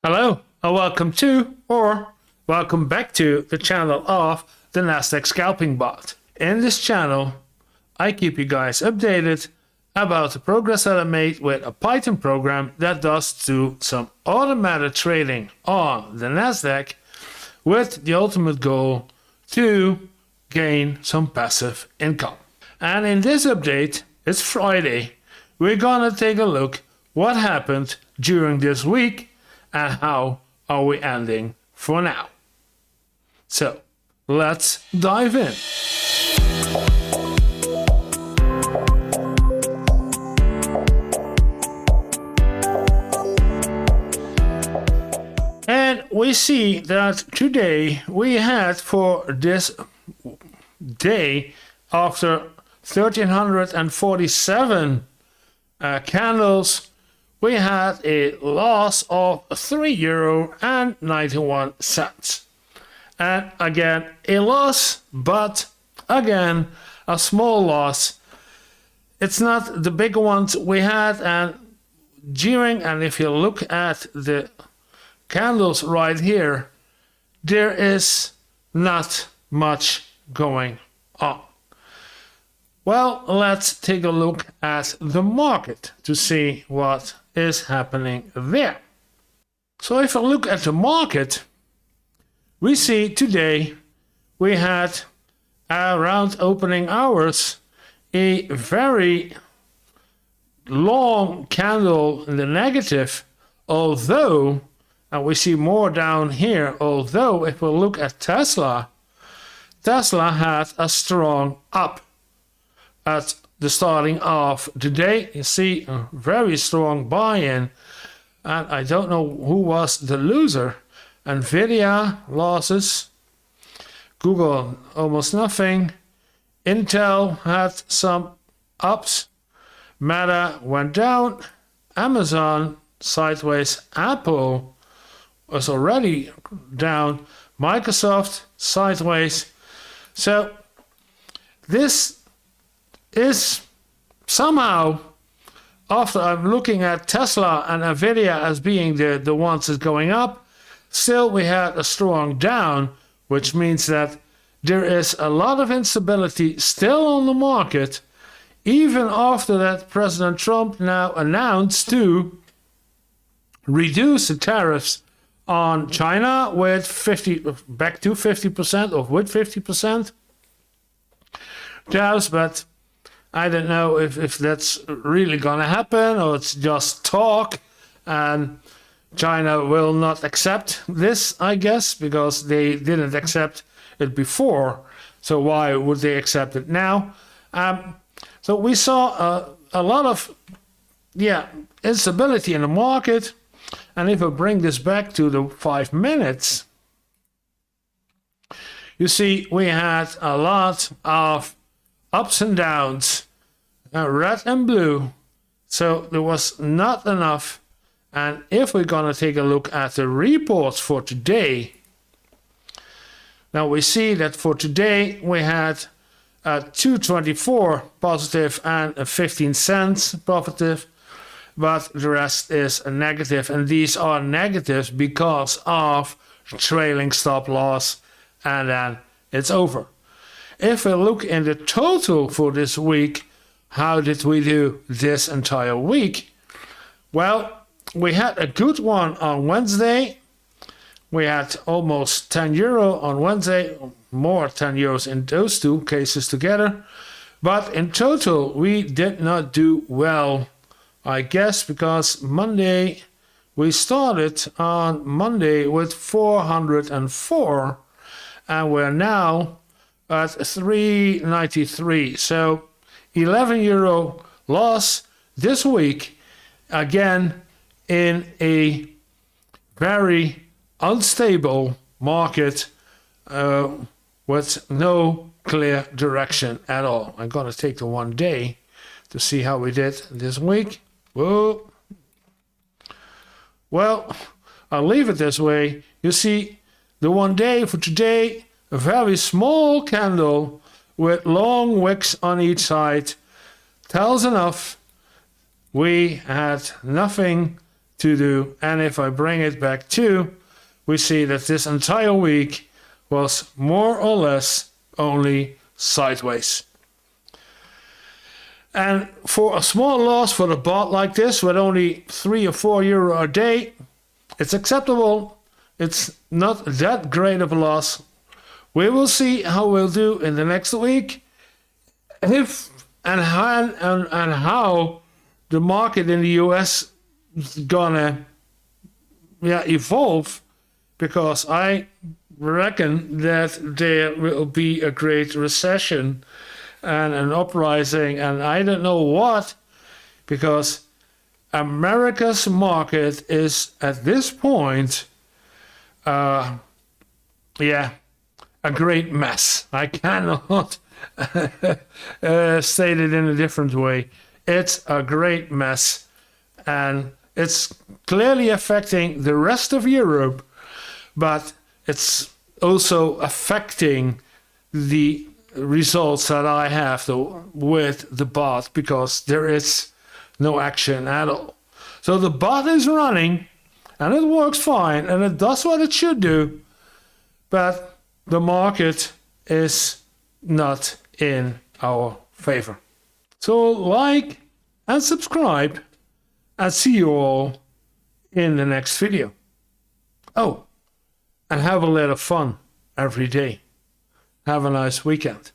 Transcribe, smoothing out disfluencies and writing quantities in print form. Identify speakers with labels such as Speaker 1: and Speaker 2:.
Speaker 1: Hello, and welcome to, or welcome back to, the channel of the Nasdaq Scalping Bot. In this channel, I keep you guys updated about the progress that I made with a Python program that does do some automated trading on the Nasdaq with the ultimate goal to gain some passive income. And in this update, it's Friday, we're gonna take a look what happened during this week and how are we ending for now. So let's dive in. And we see that today we had, for this day, after 1347 candles, we had a loss of €3.91. And again, a loss, but again, a small loss. It's not the big ones we had, and if you look at the candles right here, there is not much going on. Well, let's take a look at the market to see what is happening there. So if I look at the market, we see today we had around opening hours a very long candle in the negative, although, and we see more down here, although if we look at Tesla had a strong up at the starting of the day. You see a very strong buy-in, and I don't know who was the loser. Nvidia losses, Google almost nothing, Intel had some ups, Meta went down, Amazon sideways, Apple was already down, Microsoft sideways. So this is somehow, after I'm looking at Tesla and Nvidia as being the ones that's going up, still we had a strong down, which means that there is a lot of instability still on the market, even after that President Trump now announced to reduce the tariffs on China with 50% or with 50% tariffs, but I don't know if that's really gonna happen or it's just talk, and China will not accept this, I guess, because they didn't accept it before. So why would they accept it now? So we saw a lot of instability in the market. And if I bring this back to the 5 minutes, you see we had a lot of ups and downs, red and blue, so there was not enough. And if we're gonna take a look at the reports for today, now we see that for today we had 224 positive and 15 cents positive, but the rest is a negative, and these are negatives because of trailing stop loss, and then it's over. If we look in the total for this week, how did we do this entire week? Well, we had a good one on Wednesday. We had almost €10 on Wednesday, more €10 in those two cases together. But in total, we did not do well, I guess, because Monday, we started on Monday with 404, and we're now at 393. So €11 loss this week, again in a very unstable market with no clear direction at all. I'm gonna take the 1 day to see how we did this week. Whoa. Well, I'll leave it this way. You see, the 1 day for today, a very small candle with long wicks on each side tells enough. We had nothing to do. And if I bring it back to, we see that this entire week was more or less only sideways. And for a small loss for the bot like this, with only 3 or 4 euro a day, it's acceptable. It's not that great of a loss. We will see how we'll do in the next week, if and how the market in the US is gonna evolve, because I reckon that there will be a great recession and an uprising and I don't know what, because America's market is at this point a great mess. I cannot state it in a different way. It's a great mess, and it's clearly affecting the rest of Europe, but it's also affecting the results that I have with the bot, because there is no action at all. So the bot is running and it works fine and it does what it should do, but the market is not in our favor. So like and subscribe, and see you all in the next video. Oh, and have a little fun every day. Have a nice weekend.